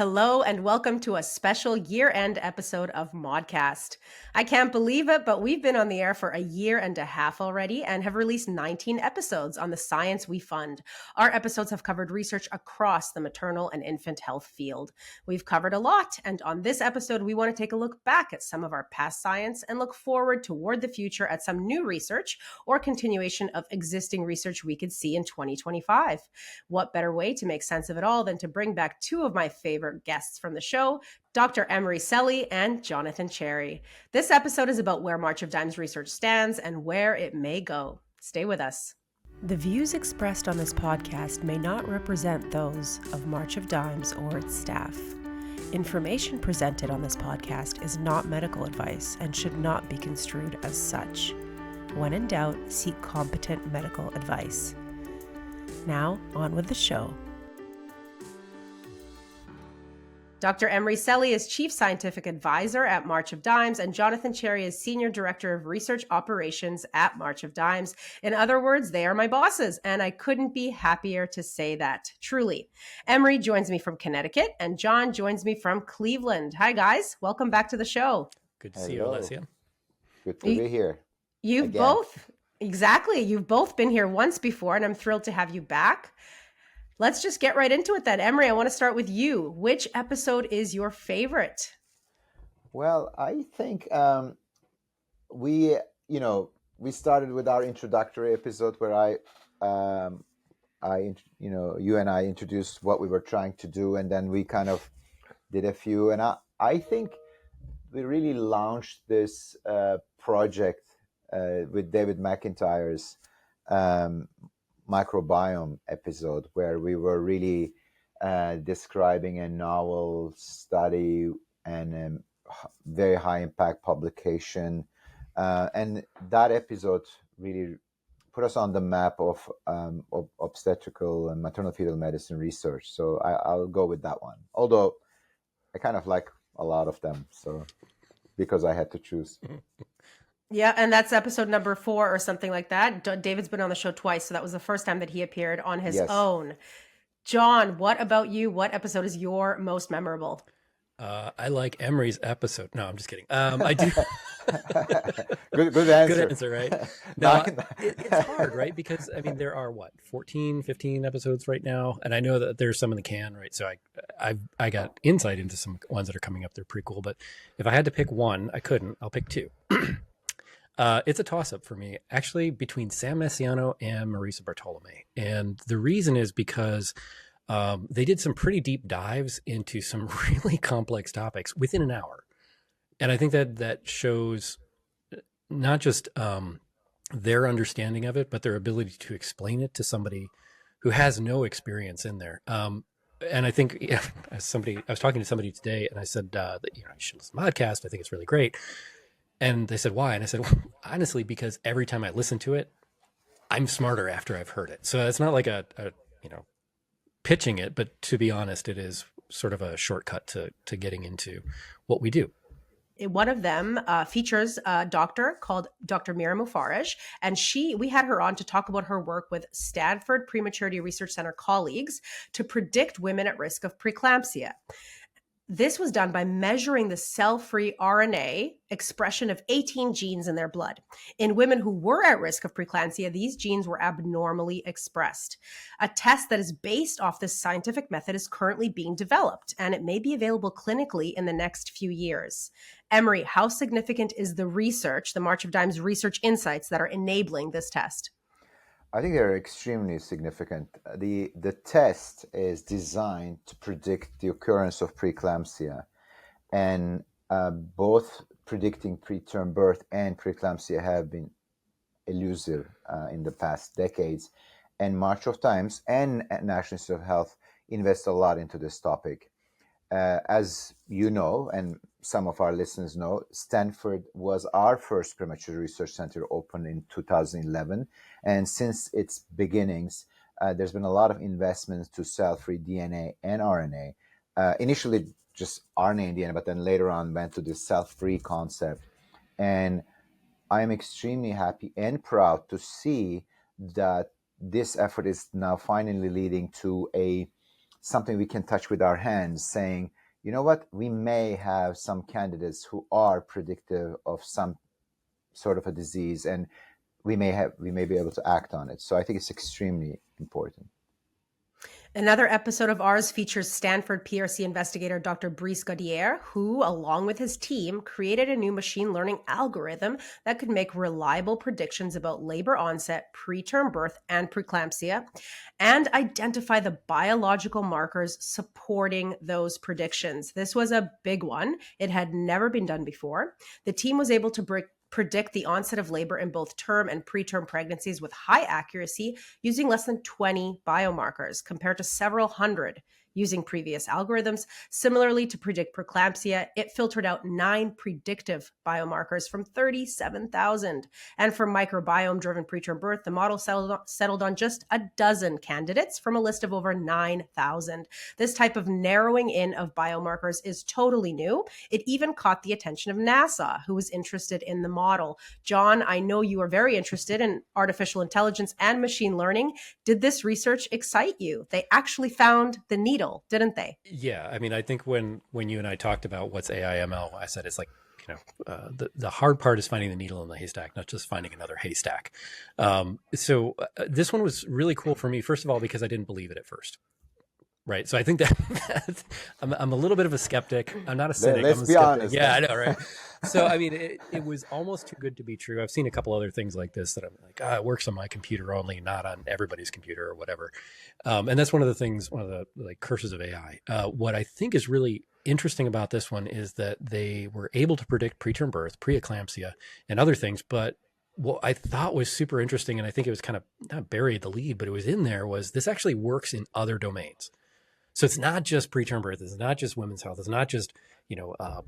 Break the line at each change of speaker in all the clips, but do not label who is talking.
Hello and welcome to a special year-end episode of MODCAST. I can't believe it, but we've been on the air for a year and a half already and have released 19 episodes on the science we fund. Our episodes have covered research across the maternal and infant health field. We've covered a lot, and on this episode, we want to take a look back at some of our past science and look forward toward the future at some new research or continuation of existing research we could see in 2025. What better way to make sense of it all than to bring back two of my favorite guests from the show, Dr. Emre Seli and Jonathan Cherry. This episode is about where March of Dimes research stands and where it may go. Stay with us. The views expressed on this podcast may not represent those of March of Dimes or its staff. Information presented on this podcast is not medical advice and should not be construed as such. When in doubt, seek competent medical advice. Now, on with the show. Dr. Emre Seli is Chief Scientific Advisor at March of Dimes, and Jonathan Cherry is Senior Director of Research Operations at March of Dimes. In other words, they are my bosses, and I couldn't be happier to say that, truly. Emre joins me from Connecticut, and John joins me from Cleveland. Hi, guys. Welcome back to the show.
Good to see you, Alessia.
Good to be here.
You've both been here once before, and I'm thrilled to have you back. Let's just get right into it then. Emre, I want to start with you. Which episode is your favorite?
Well, I think we started with our introductory episode where you and I introduced what we were trying to do, and then we kind of did a few. And I think we really launched this project with David McIntyre's microbiome episode, where we were really describing a novel study and a very high impact publication. And that episode really put us on the map of obstetrical and maternal fetal medicine research. So I'll go with that one. Although I kind of like a lot of them, so because I had to choose.
Yeah, and that's episode number 4 or something like that. David's been on the show twice, so that was the first time that he appeared on his own. John, what about you? What episode is your most memorable?
I like Emery's episode. No, I'm just kidding. I do.
Good answer.
Good answer, right? No, it's hard, right? Because, I mean, there are, 14, 15 episodes right now? And I know that there's some in the can, right? So I got insight into some ones that are coming up. They're pretty cool. But if I had to pick one, I couldn't. I'll pick 2. It's a toss-up for me, actually, between Sam Messiano and Marisa Bartolome. And the reason is because they did some pretty deep dives into some really complex topics within an hour. And I think that shows not just their understanding of it, but their ability to explain it to somebody who has no experience in there. And I think, I was talking to somebody today, and I said, that you should listen to the podcast. I think it's really great. And they said, why? And I said, well, honestly, because every time I listen to it, I'm smarter after I've heard it. So it's not like a pitching it, but to be honest, it is sort of a shortcut to getting into what we do.
One of them features a doctor called Dr. Mira Mufaraj, and we had her on to talk about her work with Stanford Prematurity Research Center colleagues to predict women at risk of preeclampsia. This was done by measuring the cell-free RNA expression of 18 genes in their blood. In women who were at risk of preeclampsia, these genes were abnormally expressed. A test that is based off this scientific method is currently being developed, and it may be available clinically in the next few years. Emre, how significant is the research, the March of Dimes research insights that are enabling this test?
I think they're extremely significant. The test is designed to predict the occurrence of preeclampsia, and both predicting preterm birth and preeclampsia have been elusive in the past decades. And March of Dimes and National Institute of Health invest a lot into this topic. As you know, and some of our listeners know, Stanford was our first premature research center, opened in 2011. And since its beginnings, there's been a lot of investments to cell-free DNA and RNA. Initially, just RNA and DNA, but then later on went to this cell-free concept. And I am extremely happy and proud to see that this effort is now finally leading to a something we can touch with our hands, saying, you know what, we may have some candidates who are predictive of some sort of a disease, and we may be able to act on it. So I think it's extremely important.
Another episode of ours features Stanford PRC investigator Dr. Brice Gaudier, who, along with his team, created a new machine learning algorithm that could make reliable predictions about labor onset, preterm birth, and preeclampsia, and identify the biological markers supporting those predictions. This was a big one. It had never been done before. The team was able to predict the onset of labor in both term and preterm pregnancies with high accuracy using less than 20 biomarkers compared to several hundred using previous algorithms. Similarly, to predict preeclampsia, it filtered out 9 predictive biomarkers from 37,000. And for microbiome-driven preterm birth, the model settled on just a dozen candidates from a list of over 9,000. This type of narrowing in of biomarkers is totally new. It even caught the attention of NASA, who was interested in the model. John, I know you are very interested in artificial intelligence and machine learning. Did this research excite you? They actually found the needle, didn't they?
Yeah, I mean, I think when you and I talked about what's AI ML, I said it's like, the hard part is finding the needle in the haystack, not just finding another haystack. So this one was really cool for me, first of all, because I didn't believe it at first. Right. So I think that I'm a little bit of a skeptic. I'm not a cynic.
Let's be honest.
Yeah, I know, right? So, I mean, it was almost too good to be true. I've seen a couple other things like this that I'm like, it works on my computer only, not on everybody's computer or whatever. And that's one of the like curses of AI. What I think is really interesting about this one is that they were able to predict preterm birth, preeclampsia, and other things. But what I thought was super interesting, and I think it was kind of not buried the lead, but it was in there, was this actually works in other domains. So it's not just preterm birth. It's not just women's health. It's not just,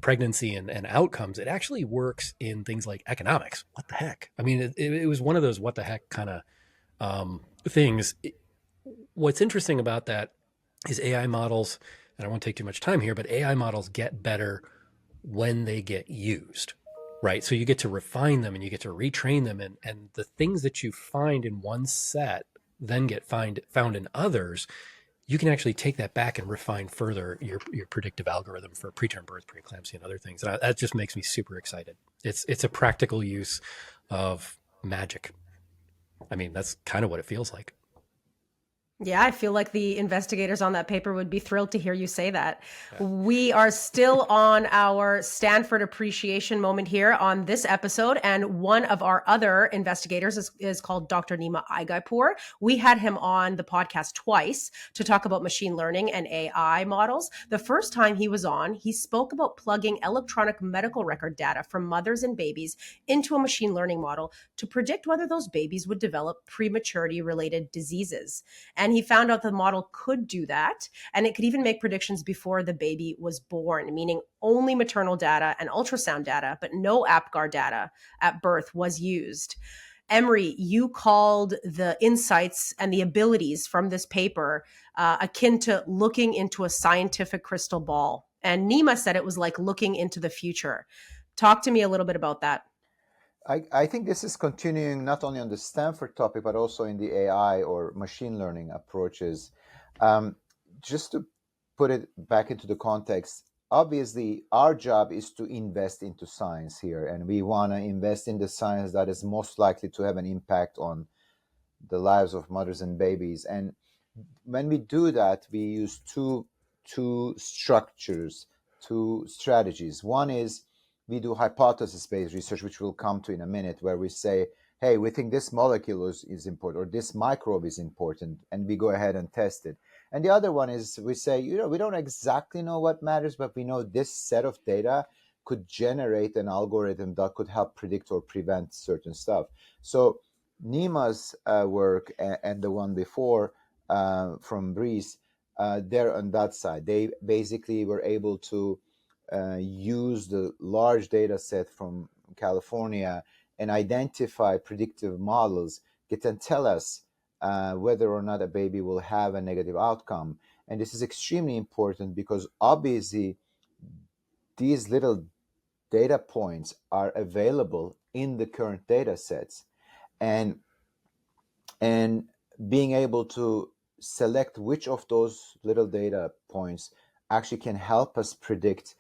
pregnancy and outcomes. It actually works in things like economics. What the heck? I mean, it was one of those what the heck kind of things. What's interesting about that is AI models, and I won't take too much time here, but AI models get better when they get used, right? So you get to refine them and you get to retrain them. And the things that you find in one set then get found in others. You can actually take that back and refine further your predictive algorithm for preterm birth, preeclampsia, and other things. And that just makes me super excited. It's a practical use of magic. I mean, that's kind of what it feels like.
Yeah, I feel like the investigators on that paper would be thrilled to hear you say that. Yeah. We are still on our Stanford appreciation moment here on this episode. And one of our other investigators is called Dr. Nima Aigaipur. We had him on the podcast twice to talk about machine learning and AI models. The first time he was on, he spoke about plugging electronic medical record data from mothers and babies into a machine learning model to predict whether those babies would develop prematurity-related diseases. And he found out the model could do that. And it could even make predictions before the baby was born, meaning only maternal data and ultrasound data, but no APGAR data at birth was used. Emre, you called the insights and the abilities from this paper akin to looking into a scientific crystal ball. And Nima said it was like looking into the future. Talk to me a little bit about that.
I think this is continuing not only on the Stanford topic, but also in the AI or machine learning approaches. Just to put it back into the context, obviously, our job is to invest into science here, and we want to invest in the science that is most likely to have an impact on the lives of mothers and babies. And when we do that, we use two structures, two strategies. One is we do hypothesis-based research, which we'll come to in a minute, where we say, hey, we think this molecule is important or this microbe is important, and we go ahead and test it. And the other one is we say, we don't exactly know what matters, but we know this set of data could generate an algorithm that could help predict or prevent certain stuff. So Nima's work and the one before from Brice, they're on that side. They basically were able to use the large data set from California and identify predictive models that can tell us whether or not a baby will have a negative outcome. And this is extremely important because obviously these little data points are available in the current data sets. And being able to select which of those little data points actually can help us predict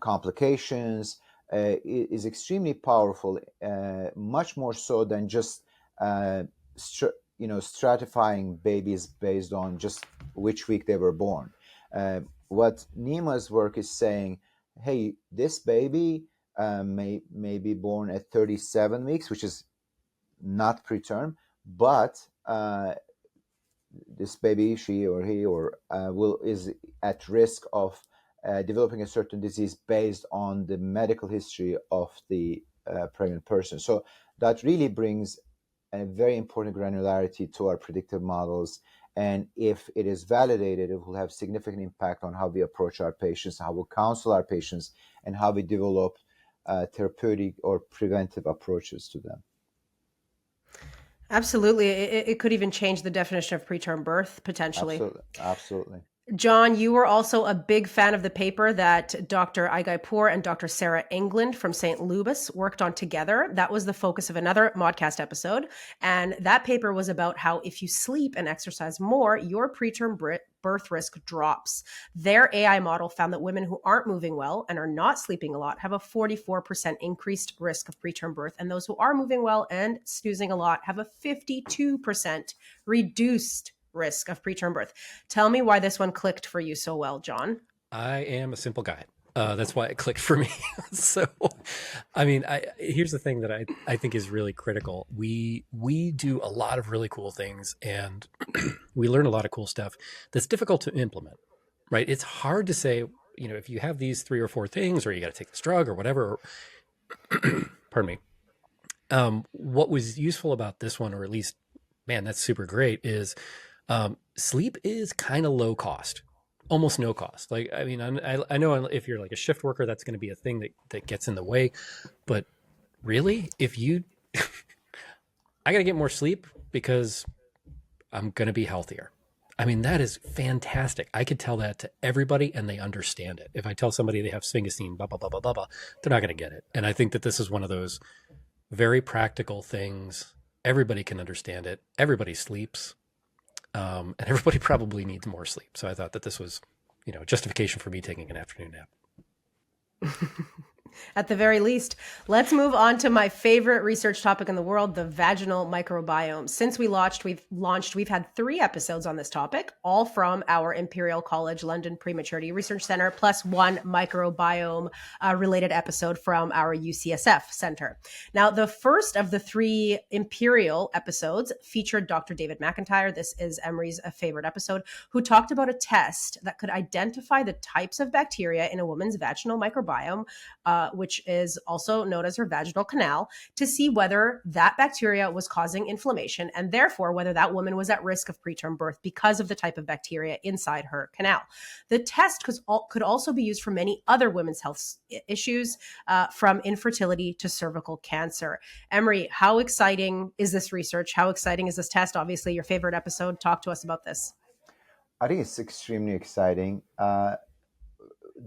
complications is extremely powerful, much more so than just stratifying babies based on just which week they were born. What Nima's work is saying, hey, this baby may be born at 37 weeks, which is not preterm, but this baby, she or he or is at risk of developing a certain disease based on the medical history of the pregnant person. So that really brings a very important granularity to our predictive models. And if it is validated, it will have significant impact on how we approach our patients, how we counsel our patients, and how we develop therapeutic or preventive approaches to them.
Absolutely. It could even change the definition of preterm birth, potentially.
Absolutely.
John, you were also a big fan of the paper that Dr. Aigaipur and Dr. Sarah England from St. Louis worked on together. That was the focus of another MODCAST episode. And that paper was about how if you sleep and exercise more, your preterm birth risk drops. Their AI model found that women who aren't moving well and are not sleeping a lot have a 44% increased risk of preterm birth. And those who are moving well and snoozing a lot have a 52% reduced risk of preterm birth. Tell me why this one clicked for you so well, John.
I am a simple guy. That's why it clicked for me. So, I mean, here's the thing that I think is really critical. We do a lot of really cool things, and we learn a lot of cool stuff that's difficult to implement, right? It's hard to say, if you have these 3 or 4 things, or you got to take this drug or whatever, pardon me. What was useful about this one, or at least, man, that's super great, is sleep is kind of low cost, almost no cost. Like, I mean, I know if you're like a shift worker, that's going to be a thing that gets in the way. But really, if you, I got to get more sleep because I'm going to be healthier. I mean, that is fantastic. I could tell that to everybody and they understand it. If I tell somebody they have sphingosine, blah, blah, blah, blah, blah, blah, they're not going to get it. And I think that this is one of those very practical things. Everybody can understand it. Everybody sleeps. And everybody probably needs more sleep. So I thought that this was, justification for me taking an afternoon nap.
At the very least, let's move on to my favorite research topic in the world, the vaginal microbiome. Since we've had 3 episodes on this topic, all from our Imperial College London Prematurity Research Center, plus 1 microbiome related episode from our UCSF Center. Now, the first of the 3 Imperial episodes featured Dr. David McIntyre. This is Emery's favorite episode, who talked about a test that could identify the types of bacteria in a woman's vaginal microbiome, which is also known as her vaginal canal, to see whether that bacteria was causing inflammation and therefore whether that woman was at risk of preterm birth because of the type of bacteria inside her canal. The test could also be used for many other women's health issues, from infertility to cervical cancer. Emery, how exciting is this research? How exciting is this test? Obviously, your favorite episode. Talk to us about this.
I think it's extremely exciting.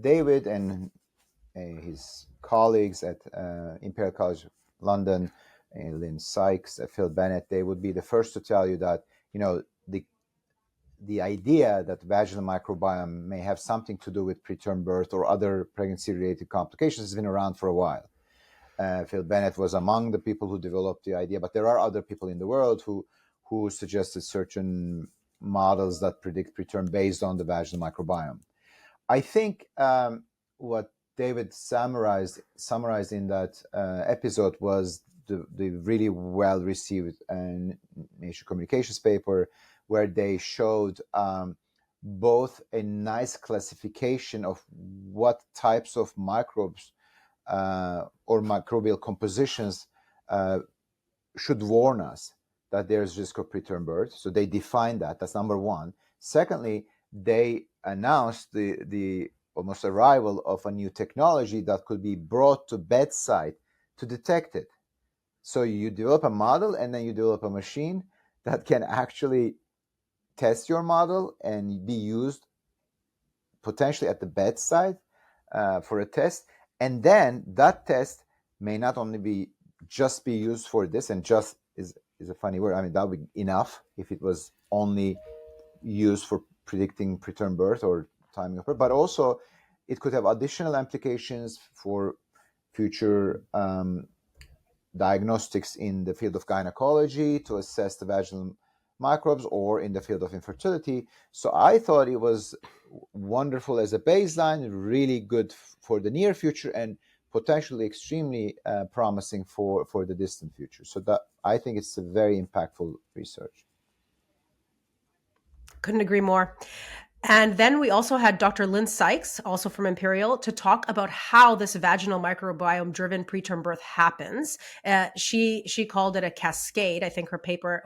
David and his colleagues at Imperial College London, Lynn Sykes, Phil Bennett, they would be the first to tell you that, the idea that vaginal microbiome may have something to do with preterm birth or other pregnancy-related complications has been around for a while. Phil Bennett was among the people who developed the idea, but there are other people in the world who suggested certain models that predict preterm based on the vaginal microbiome. I think what David summarized in that episode was the really well received Nature Communications paper, where they showed both a nice classification of what types of microbes or microbial compositions should warn us that there's risk of preterm birth. So they defined that. That's number one. Secondly, they announced the almost arrival of a new technology that could be brought to bedside to detect it. So you develop a model and then you develop a machine that can actually test your model and be used potentially at the bedside for a test. And then that test may not only be used for this, and just is a funny word. I mean, that would be enough if it was only used for predicting preterm birth or timing of birth, but also it could have additional implications for future diagnostics in the field of gynecology to assess the vaginal microbes, or in the field of infertility. So I thought it was wonderful as a baseline, really good for the near future, and potentially extremely promising for the distant future. So that, I think it's a very impactful research.
Couldn't agree more. And then we also had Dr. Lynn Sykes, also from Imperial, to talk about how this vaginal microbiome-driven preterm birth happens. She called it a cascade. I think her paper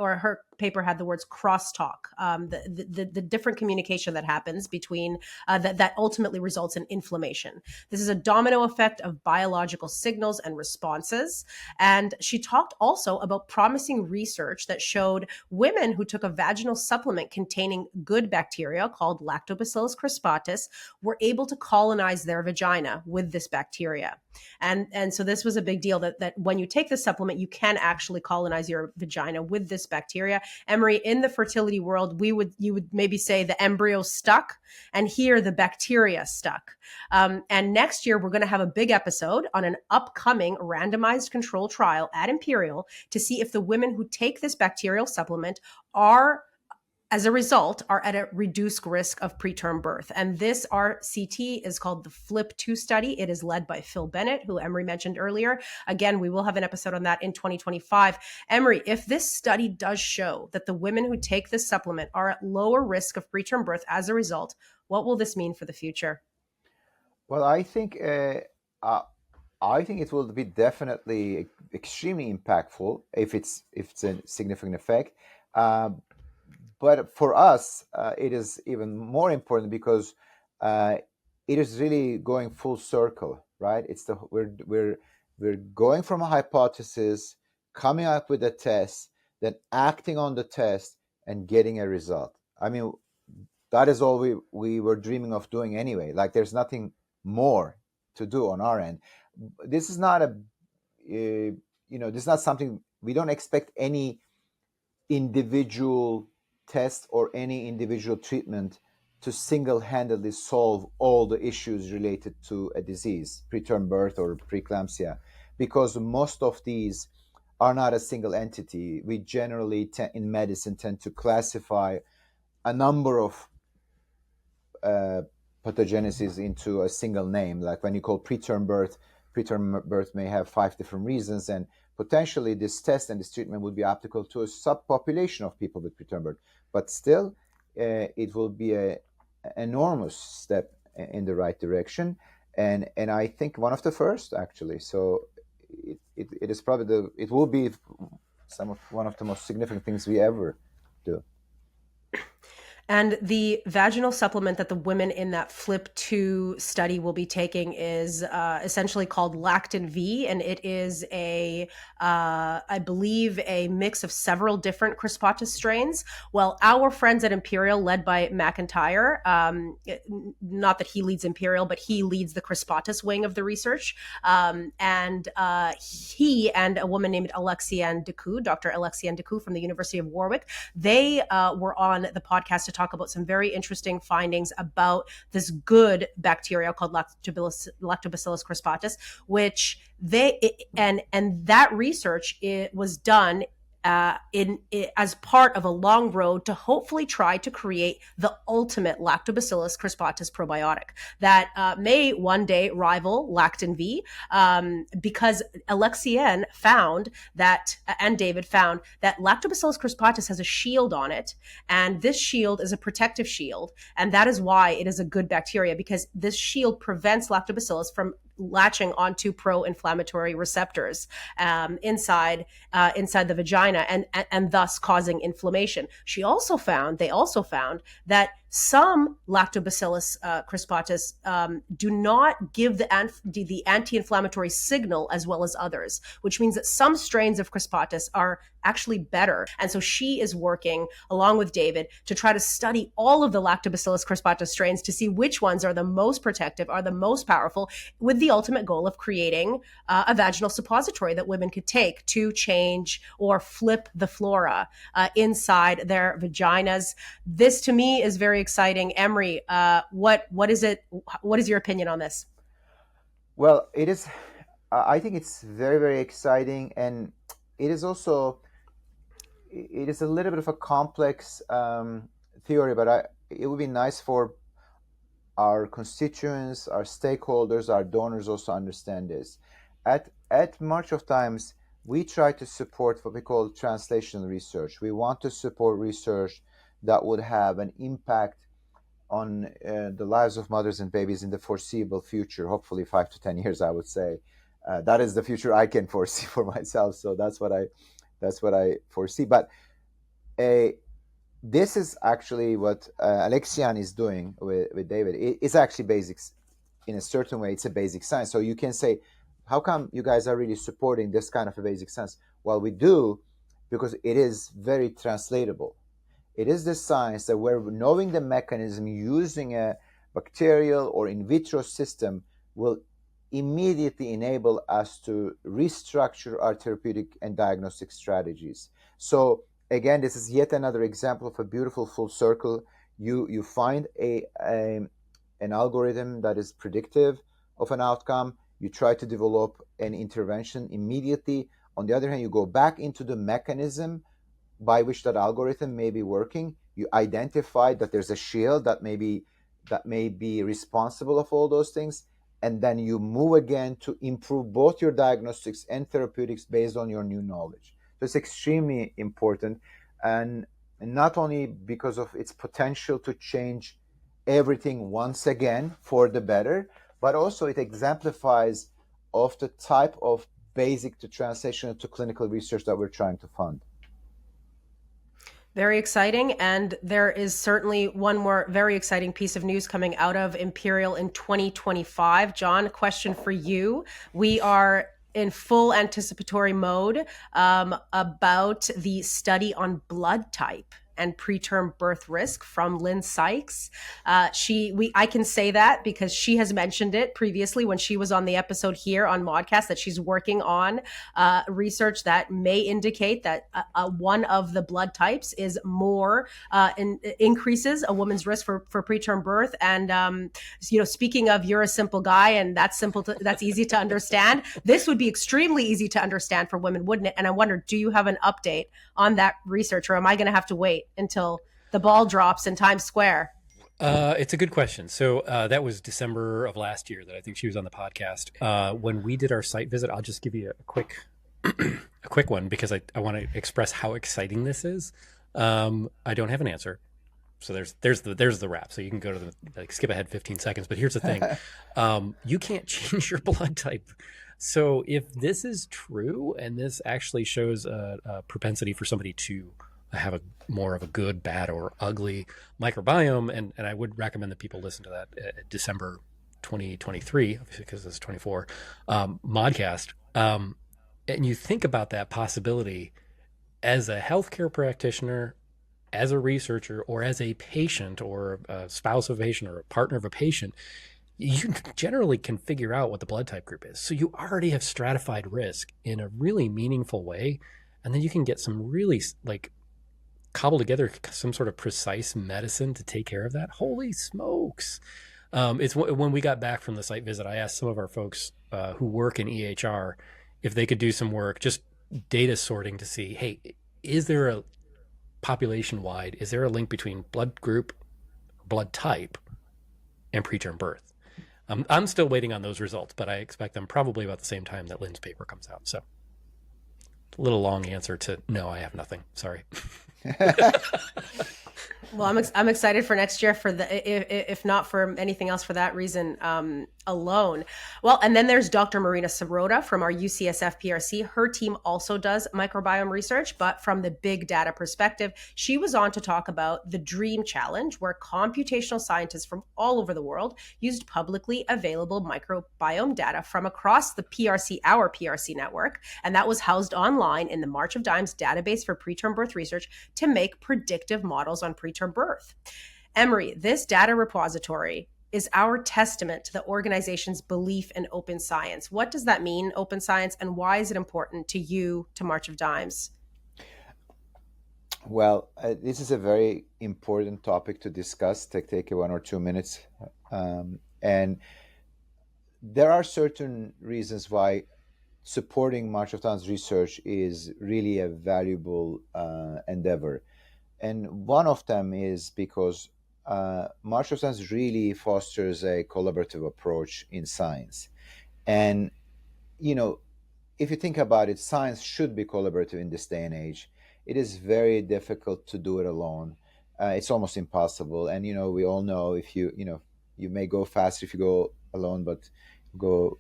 had the words crosstalk, the different communication that happens between that ultimately results in inflammation. This is a domino effect of biological signals and responses. And she talked also about promising research that showed women who took a vaginal supplement containing good bacteria called Lactobacillus crispatus were able to colonize their vagina with this bacteria. And so this was a big deal that when you take the supplement, you can actually colonize your vagina with this bacteria. Emre, in the fertility world, you would maybe say the embryo stuck, and here the bacteria stuck. And next year, we're going to have a big episode on an upcoming randomized control trial at Imperial to see if the women who take this bacterial supplement are, as a result, are at a reduced risk of preterm birth. And this RCT is called the FLIP2 study. It is led by Phil Bennett, who Emre mentioned earlier. Again, we will have an episode on that in 2025. Emre, if this study does show that the women who take this supplement are at lower risk of preterm birth as a result, what will this mean for the future?
Well, I think it will be definitely extremely impactful if it's a significant effect. But for us, it is even more important because it is really going full circle, right? We're going from a hypothesis, coming up with a test, then acting on the test and getting a result. I mean, that is all we were dreaming of doing anyway. Like, there's nothing more to do on our end. This is not this is not something, we don't expect any individual test or any individual treatment to single-handedly solve all the issues related to a disease, preterm birth or preeclampsia, because most of these are not a single entity. We generally in medicine tend to classify a number of pathogenesis into a single name. Like when you call preterm birth may have 5 different reasons, and potentially this test and this treatment would be applicable to a subpopulation of people with preterm birth. But still, it will be an enormous step in the right direction, and I think one of the first, actually. So it is probably it will be one of the most significant things we ever do.
And the vaginal supplement that the women in that FLIP2 study will be taking is essentially called Lactin V, and it is I believe, a mix of several different Crispatus strains. Well, our friends at Imperial, led by McIntyre, not that he leads Imperial, but he leads the Crispatus wing of the research, and he and a woman named Alexiane Decoux, Dr. Alexiane Decoux from the University of Warwick, they were on the podcast to talk about some very interesting findings about this good bacteria called Lactobacillus crispatus, which and that research, it was done as part of a long road to hopefully try to create the ultimate Lactobacillus crispatus probiotic that may one day rival Lactin V, because Alexiane found that, and David found that Lactobacillus crispatus has a shield on it, and this shield is a protective shield, and that is why it is a good bacteria, because this shield prevents Lactobacillus from latching onto pro-inflammatory receptors inside the vagina, and thus causing inflammation. They also found that some lactobacillus crispatus do not give the anti-inflammatory signal as well as others, which means that some strains of crispatus are actually better. And so she is working along with David to try to study all of the lactobacillus crispatus strains to see which ones are the most protective, are the most powerful, with the ultimate goal of creating a vaginal suppository that women could take to change or flip the flora inside their vaginas. This to me is very exciting. Emre, what is it? What is your opinion on this?
Well, it is. I think it's very, very exciting, and it is also. It is a little bit of a complex theory, but it would be nice for our constituents, our stakeholders, our donors also understand this. At March of Times, we try to support what we call translational research. We want to support research that would have an impact on the lives of mothers and babies in the foreseeable future, hopefully 5 to 10 years, I would say. That is the future I can foresee for myself. So that's what I foresee. But this is actually what Alexian is doing with David. It's actually basics. In a certain way, it's a basic science. So you can say, how come you guys are really supporting this kind of a basic science? Well, we do because it is very translatable. It is the science that we're knowing the mechanism using a bacterial or in vitro system will immediately enable us to restructure our therapeutic and diagnostic strategies. So again, this is yet another example of a beautiful full circle. You find an algorithm that is predictive of an outcome. You try to develop an intervention immediately. On the other hand, you go back into the mechanism by which that algorithm may be working. You identify that there's a shield that may be responsible of all those things, and then you move again to improve both your diagnostics and therapeutics based on your new knowledge. So it's extremely important, and not only because of its potential to change everything once again for the better, but also it exemplifies of the type of basic to translational to clinical research that we're trying to fund.
Very exciting. And there is certainly one more very exciting piece of news coming out of Imperial in 2025. John, question for you. We are in full anticipatory mode about the study on blood type and preterm birth risk from Lynn Sykes. I can say that because she has mentioned it previously when she was on the episode here on MODCAST, that she's working on research that may indicate that one of the blood types is more increases a woman's risk for preterm birth. And speaking of, you're a simple guy, and that's easy to understand. This would be extremely easy to understand for women, wouldn't it? And I wonder, do you have an update on that research, or am I going to have to wait until the ball drops in Times Square?
It's a good question. So that was December of last year that I think she was on the podcast. When we did our site visit, I'll just give you a quick one because I want to express how exciting this is. I don't have an answer. So there's the wrap. So you can go to skip ahead 15 seconds. But here's the thing. You can't change your blood type. So if this is true, and this actually shows a propensity for somebody to have more of a good, bad, or ugly microbiome, and I would recommend that people listen to that December 2023, because it's 24, MODCAST. And you think about that possibility as a healthcare practitioner, as a researcher, or as a patient, or a spouse of a patient, or a partner of a patient, you generally can figure out what the blood type group is. So you already have stratified risk in a really meaningful way. And then you can get some really cobble together some sort of precise medicine to take care of that. Holy smokes. It's when we got back from the site visit, I asked some of our folks who work in EHR if they could do some work, just data sorting to see, hey, is there a population-wide, is there a link between blood group, blood type, and preterm birth? I'm still waiting on those results, but I expect them probably about the same time that Lynn's paper comes out. So a little long answer to no, I have nothing. Sorry.
Well, I'm excited for next year for if not for anything else, for that reason. alone. Well, and then there's Dr. Marina Sirota from our UCSF PRC. Her team also does microbiome research, but from the big data perspective, she was on to talk about the DREAM Challenge, where computational scientists from all over the world used publicly available microbiome data from across the PRC, our PRC network, and that was housed online in the March of Dimes database for preterm birth research to make predictive models on preterm birth. Emre, this data repository is our testament to the organization's belief in open science. What does that mean, open science, and why is it important to you, to March of Dimes?
Well, this is a very important topic to discuss. Take 1 or 2 minutes. And there are certain reasons why supporting March of Dimes research is really a valuable endeavor. And one of them is because March of Dimes really fosters a collaborative approach in science. And, if you think about it, science should be collaborative in this day and age. It is very difficult to do it alone. It's almost impossible. And, we all know if you may go faster if you go alone, but go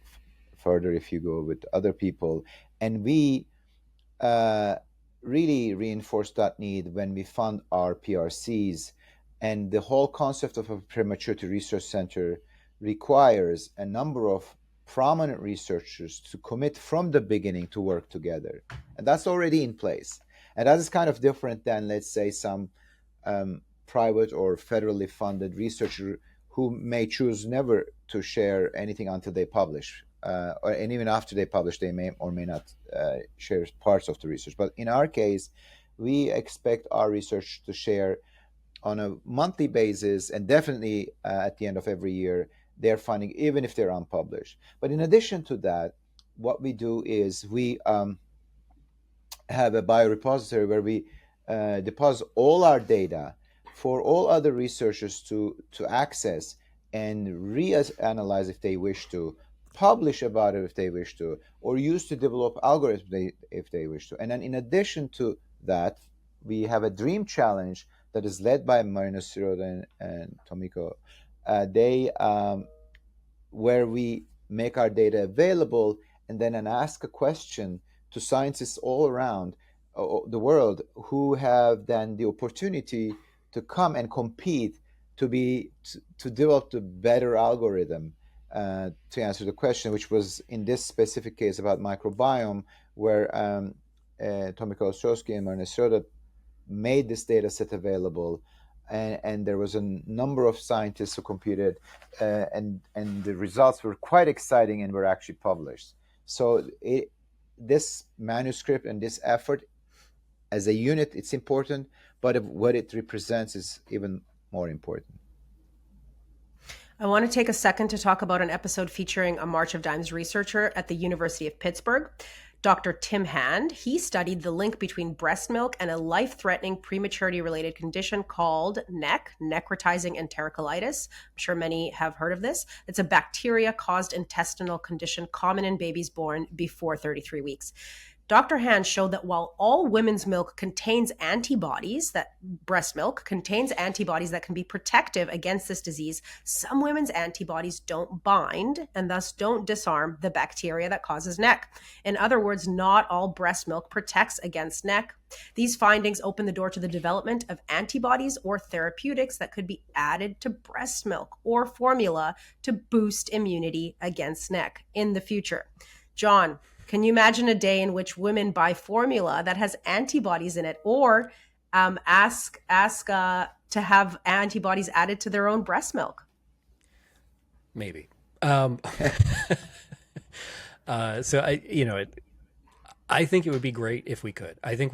further if you go with other people. And we really reinforce that need when we fund our PRCs. And the whole concept of a prematurity research center requires a number of prominent researchers to commit from the beginning to work together. And that's already in place. And that is kind of different than, let's say, some private or federally funded researcher who may choose never to share anything until they publish. And even after they publish, they may or may not share parts of the research. But in our case, we expect our research to share on a monthly basis, and definitely at the end of every year, they're funding, even if they're unpublished. But in addition to that, what we do is we have a biorepository where we deposit all our data for all other researchers to access and reanalyze if they wish to, publish about it if they wish to, or use to develop algorithms if they wish to. And then in addition to that, we have a DREAM challenge that is led by Marina Sirota and Tomiko. Where we make our data available and then ask a question to scientists all around the world who have then the opportunity to come and compete to develop the better algorithm to answer the question, which was in this specific case about microbiome, where Tomiko Ostrowski and Marina Sirota made this data set available, and there was a number of scientists who competed, and the results were quite exciting and were actually published. So this manuscript and this effort as a unit, it's important, but what it represents is even more important.
I want to take a second to talk about an episode featuring a March of Dimes researcher at the University of Pittsburgh, Dr. Tim Hand. He studied the link between breast milk and a life-threatening prematurity-related condition called NEC, necrotizing enterocolitis. I'm sure many have heard of this. It's a bacteria-caused intestinal condition common in babies born before 33 weeks. Dr. Hand showed that while all women's milk contains antibodies, that breast milk contains antibodies that can be protective against this disease, some women's antibodies don't bind and thus don't disarm the bacteria that causes NEC. In other words, not all breast milk protects against NEC. These findings open the door to the development of antibodies or therapeutics that could be added to breast milk or formula to boost immunity against NEC in the future. John, can you imagine a day in which women buy formula that has antibodies in it, or ask to have antibodies added to their own breast milk?
Maybe. So I think it would be great if we could. I think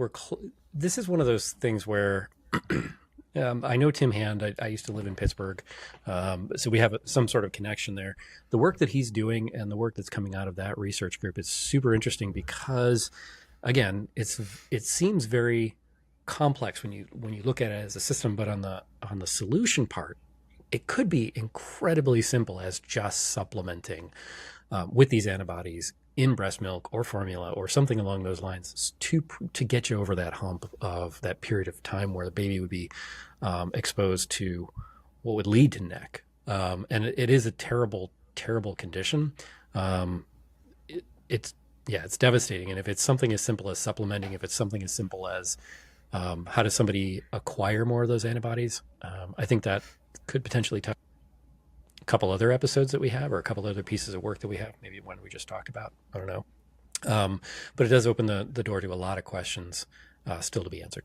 this is one of those things where I know Tim Hand. I used to live in Pittsburgh, so we have some sort of connection there. The work that he's doing and the work that's coming out of that research group is super interesting because, again, it seems very complex when you look at it as a system, but on the solution part, it could be incredibly simple as just supplementing with these antibodies in breast milk or formula or something along those lines to get you over that hump of that period of time where the baby would be exposed to what would lead to NEC. And it is a terrible terrible condition, it's devastating. And if it's something as simple as supplementing, if it's something as simple as how does somebody acquire more of those antibodies, I think that could potentially touch a couple other episodes that we have, or a couple other pieces of work that we have, maybe one we just talked about. I don't know. But it does open the door to a lot of questions still to be answered.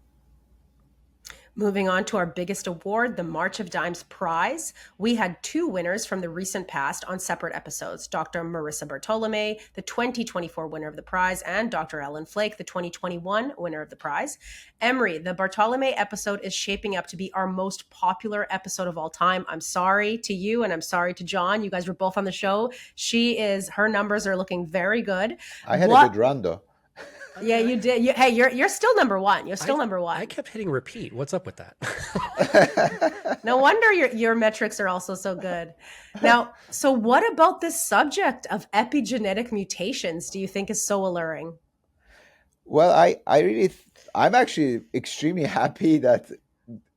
Moving on to our biggest award, the March of Dimes Prize. We had 2 winners from the recent past on separate episodes. Dr. Marissa Bartolome, the 2024 winner of the prize, and Dr. Ellen Flake, the 2021 winner of the prize. Emre, the Bartolome episode is shaping up to be our most popular episode of all time. I'm sorry to you, and I'm sorry to John. You guys were both on the show. Her numbers are looking very good.
I had a good run, though.
Yeah, you did. You're still number one. You're still number one.
I kept hitting repeat. What's up with that?
No wonder your metrics are also so good. Now, so what about this subject of epigenetic mutations do you think is so alluring?
Well, I'm actually extremely happy that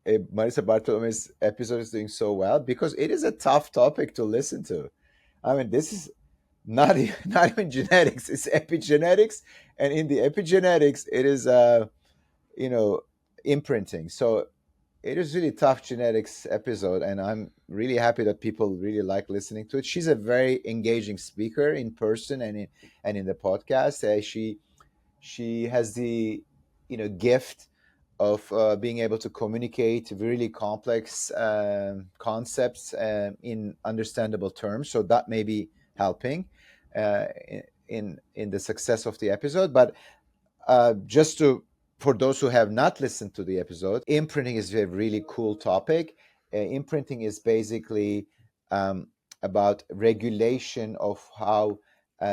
Marissa Bartolome's episode is doing so well, because it is a tough topic to listen to. I mean, this is not even genetics, it's epigenetics, and in the epigenetics it is imprinting. So it is really tough genetics episode, and I'm really happy that people really like listening to it. She's a very engaging speaker in person and in the podcast. She has the gift of being able to communicate really complex concepts in understandable terms, so that may be helping in the success of the episode. But for those who have not listened to the episode, imprinting is a really cool topic. Imprinting is basically about regulation of how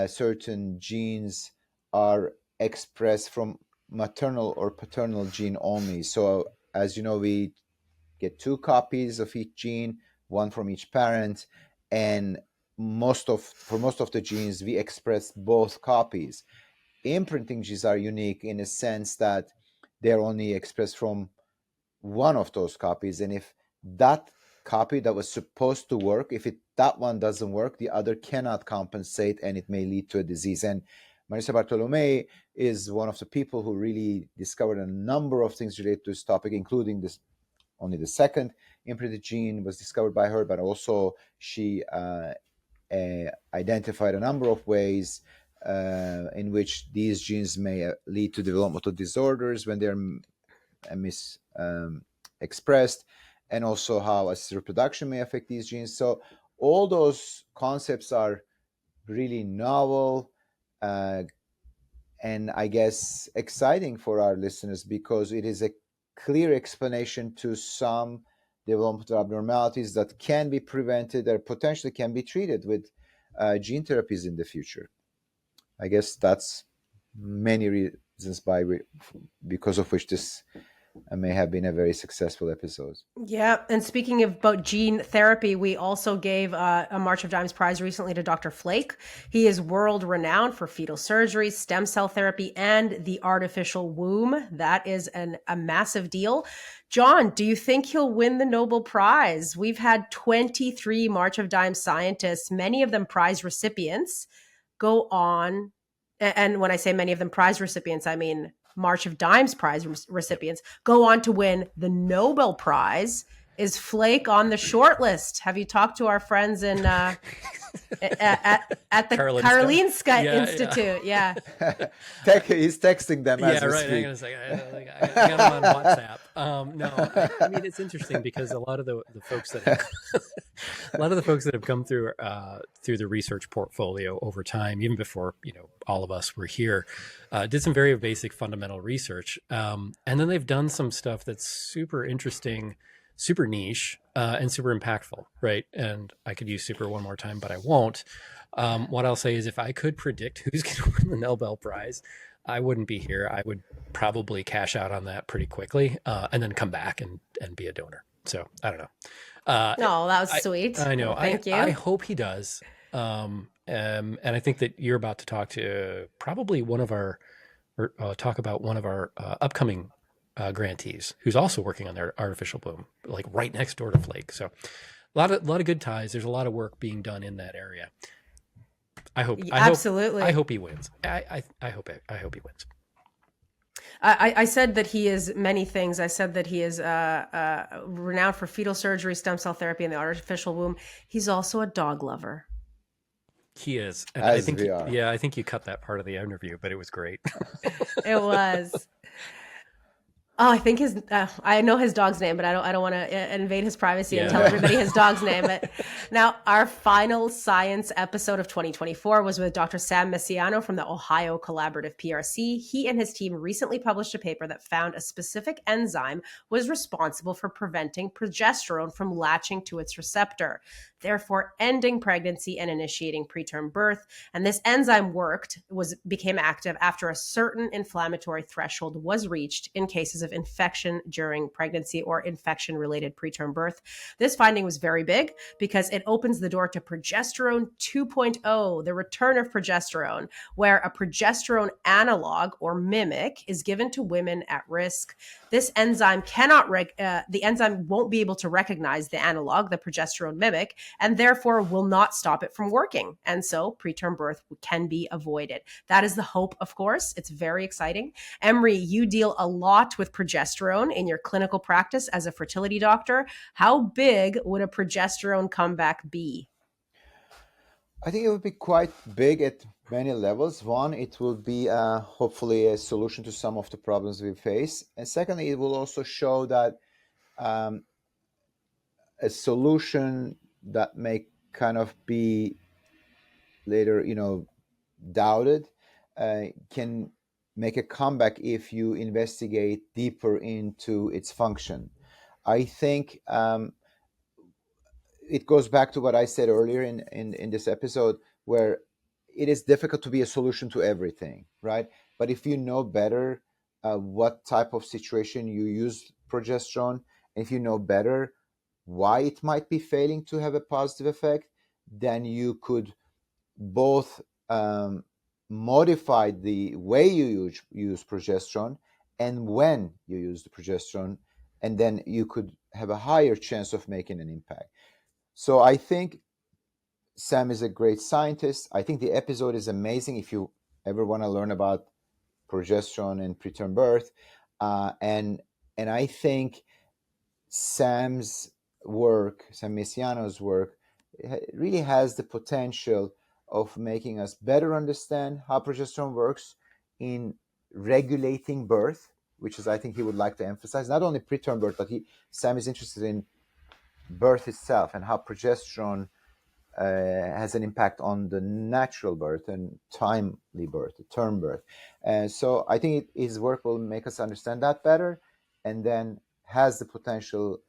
certain genes are expressed from maternal or paternal gene only. So as you know, we get 2 copies of each gene, one from each parent, and for most of the genes we express both copies. Imprinting genes are unique in a sense that they're only expressed from one of those copies, and if that copy that was supposed to work, that one doesn't work, the other cannot compensate, and it may lead to a disease. And Marissa Bartolome is one of the people who really discovered a number of things related to this topic, including this. Only the second imprinted gene was discovered by her, but also she identified a number of ways in which these genes may lead to developmental disorders when they're expressed, and also how assisted reproduction may affect these genes. So all those concepts are really novel and I guess exciting for our listeners, because it is a clear explanation to some developmental abnormalities that can be prevented or potentially can be treated with gene therapies in the future. I guess that's many reasons because of which this may have been a very successful episode.
Yeah, and speaking about gene therapy, we also gave a March of Dimes Prize recently to Dr. Flake. He is world renowned for fetal surgery, stem cell therapy, and the artificial womb. That is a massive deal. John, do you think he'll win the Nobel Prize? We've had 23 March of Dimes scientists, many of them prize recipients, go on. And when I say many of them prize recipients, I mean March of Dimes Prize recipients go on to win the Nobel Prize. Is Flake on the short list? Have you talked to our friends in at the Karolinska Institute? Yeah.
He's texting them as we speak.
Hang on a second. I got him on WhatsApp. No, I mean, it's interesting because a lot of the folks that have come through the research portfolio over time, even before all of us were here, did some very basic fundamental research, and then they've done some stuff that's super interesting, super niche, and super impactful, right? And I could use super one more time, but I won't. What I'll say is, if I could predict who's going to win the Nobel Prize, I wouldn't be here. I would probably cash out on that pretty quickly, and then come back and be a donor. So I don't know.
No, that was sweet.
I know.
Thank you.
I hope he does. And I think that you're about to talk to probably talk about one of our upcoming grantees who's also working on their artificial bloom, like right next door to Flake. So lot of good ties. There's a lot of work being done in that area.
Absolutely.
I hope he wins. I hope he wins.
I said that he is many things. I said that he is renowned for fetal surgery, stem cell therapy, and the artificial womb. He's also a dog lover.
He is. And
As we are.
I think you cut that part of the interview, but it was great.
It was. Oh, I think I know his dog's name, but I don't want to invade his privacy and tell everybody his dog's name. But now our final science episode of 2024 was with Dr. Sam Messiano from the Ohio Collaborative PRC. He and his team recently published a paper that found a specific enzyme was responsible for preventing progesterone from latching to its receptor, therefore ending pregnancy and initiating preterm birth. And this enzyme became active after a certain inflammatory threshold was reached in cases of infection during pregnancy or infection-related preterm birth. This finding was very big because it opens the door to progesterone 2.0, the return of progesterone, where a progesterone analog or mimic is given to women at risk. This enzyme the enzyme won't be able to recognize the analog, the progesterone mimic, and therefore will not stop it from working. And so preterm birth can be avoided. That is the hope, of course. It's very exciting. Emre, you deal a lot with progesterone in your clinical practice as a fertility doctor. How big would a progesterone comeback be?
I think it would be quite big at many levels. One, it will be hopefully a solution to some of the problems we face. And secondly, it will also show that a solution that may kind of be later, doubted can make a comeback if you investigate deeper into its function. I think it goes back to what I said earlier in this episode, where it is difficult to be a solution to everything, right? But if you know better what type of situation you use progesterone, and if you know better why it might be failing to have a positive effect, then you could both modify the way you use progesterone and when you use the progesterone, and then you could have a higher chance of making an impact. So I think Sam is a great scientist. I think the episode is amazing if you ever want to learn about progesterone and preterm birth. And I think Sam Messiano's work, really has the potential of making us better understand how progesterone works in regulating birth, which is, I think he would like to emphasize, not only preterm birth, but Sam is interested in birth itself and how progesterone has an impact on the natural birth and timely birth, term birth. So I think his work will make us understand that better, and then has the potential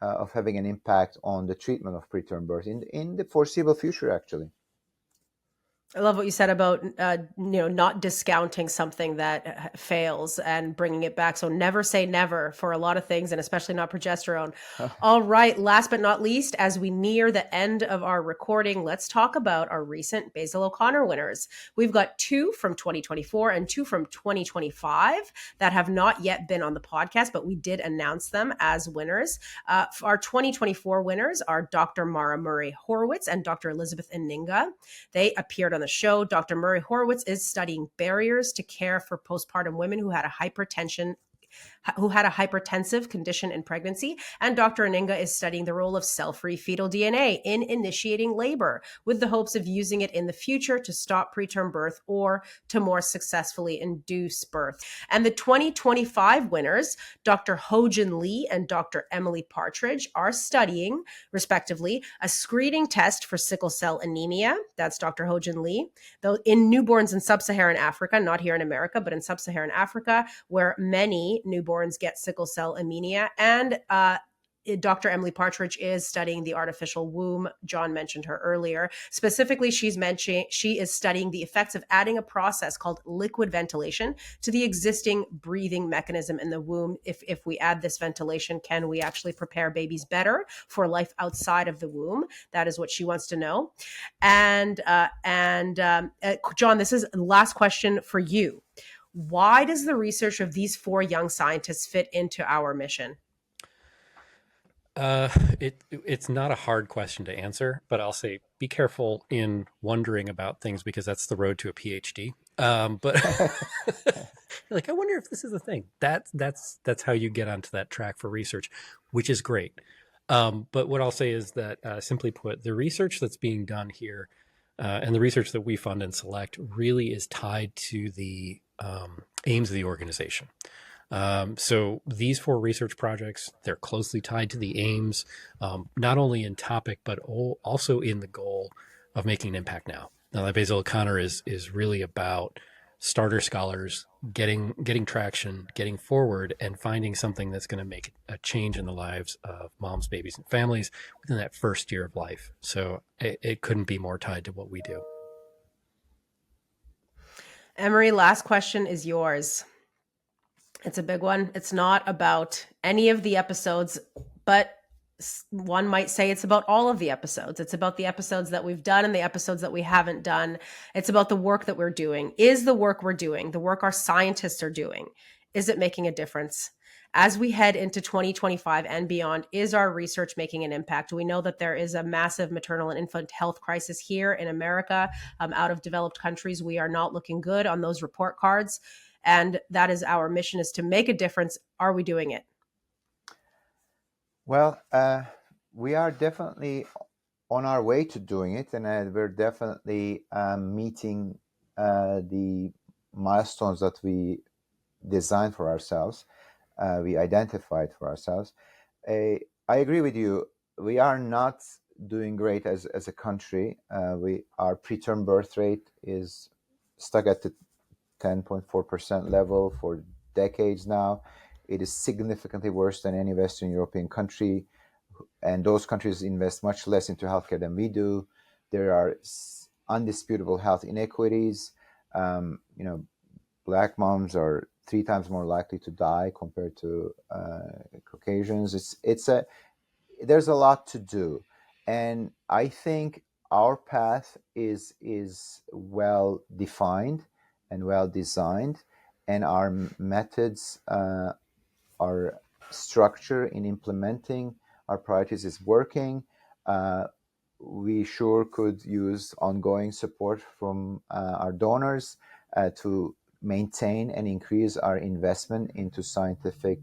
of having an impact on the treatment of preterm birth in the foreseeable future, actually.
I love what you said about, not discounting something that fails and bringing it back. So never say never for a lot of things, and especially not progesterone. All right. Last but not least, as we near the end of our recording, let's talk about our recent Basil O'Connor winners. We've got 2 from 2024 and 2 from 2025 that have not yet been on the podcast, but we did announce them as winners. Our 2024 winners are Dr. Mara Murray Horowitz and Dr. Elizabeth Eninga. They appeared on the show. Dr. Murray Horowitz is studying barriers to care for postpartum women who had a hypertensive condition in pregnancy, and Dr. Eninga is studying the role of cell-free fetal DNA in initiating labor, with the hopes of using it in the future to stop preterm birth or to more successfully induce birth. And the 2025 winners, Dr. Ho-Jin Lee and Dr. Emily Partridge, are studying, respectively, a screening test for sickle cell anemia. That's Dr. Ho-Jin Lee, though in newborns in sub-Saharan Africa, not here in America, but in sub-Saharan Africa, where many newborns get sickle cell anemia. And Dr. Emily Partridge is studying the artificial womb. John mentioned her earlier. Specifically, she is studying the effects of adding a process called liquid ventilation to the existing breathing mechanism in the womb. If we add this ventilation, can we actually prepare babies better for life outside of the womb? That is what she wants to know. And John, this is the last question for you. Why does the research of these 4 young scientists fit into our mission?
It's not a hard question to answer, but I'll say be careful in wondering about things because that's the road to a PhD. But like, I wonder if this is a thing. That's how you get onto that track for research, which is great. But what I'll say is that, simply put, the research that's being done here and the research that we fund and select really is tied to the aims of the organization. So these 4 research projects, they're closely tied to the aims, not only in topic, but also in the goal of making an impact now. Now, that Basil O'Connor is really about starter scholars getting traction, getting forward, and finding something that's going to make a change in the lives of moms, babies, and families within that first year of life. So it couldn't be more tied to what we do.
Emery, last question is yours. It's a big one. It's not about any of the episodes, but one might say it's about all of the episodes. It's about the episodes that we've done and the episodes that we haven't done. It's about the work that we're doing. Is the work we're doing, the work our scientists are doing, is it making a difference? As we head into 2025 and beyond, is our research making an impact? We know that there is a massive maternal and infant health crisis here in America. Out of developed countries, we are not looking good on those report cards. And that is our mission, is to make a difference. Are we doing it?
Well, we are definitely on our way to doing it, and we're definitely meeting the milestones that we designed for ourselves, we identified for ourselves. I agree with you. We are not doing great as a country. Our preterm birth rate is stuck at the 10.4% level for decades now. It is significantly worse than any Western European country, and those countries invest much less into healthcare than we do. There are undisputable health inequities. Black moms are 3 times more likely to die compared to Caucasians. There's a lot to do, and I think our path is well defined and well designed, and our methods, our structure in implementing our priorities is working. We sure could use ongoing support from our donors to maintain and increase our investment into scientific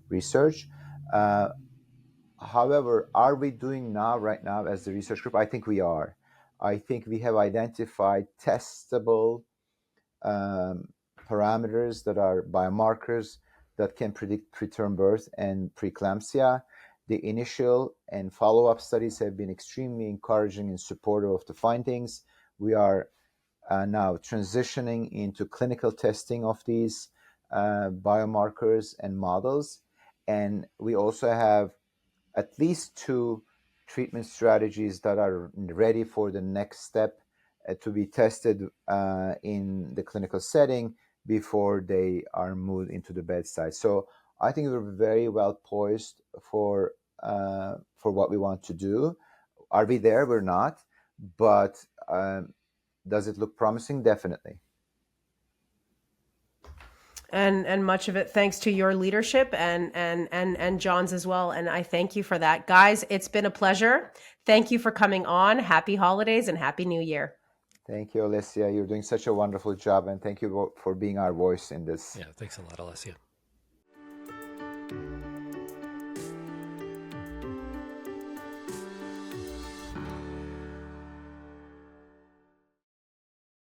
research. However, are we doing right now as the research group? I think we are. I think we have identified testable parameters that are biomarkers that can predict preterm birth and preeclampsia. The initial and follow-up studies have been extremely encouraging and supportive of the findings. We are now transitioning into clinical testing of these biomarkers and models. And we also have at least 2 treatment strategies that are ready for the next step to be tested in the clinical setting before they are moved into the bedside. So I think we're very well poised for what we want to do. Are we there? We're not. But does it look promising? Definitely.
And much of it thanks to your leadership and John's as well. And I thank you for that. Guys, it's been a pleasure. Thank you for coming on. Happy holidays and Happy New Year.
Thank you, Alessia. You're doing such a wonderful job, and thank you for being our voice in this.
Yeah, thanks a lot, Alessia.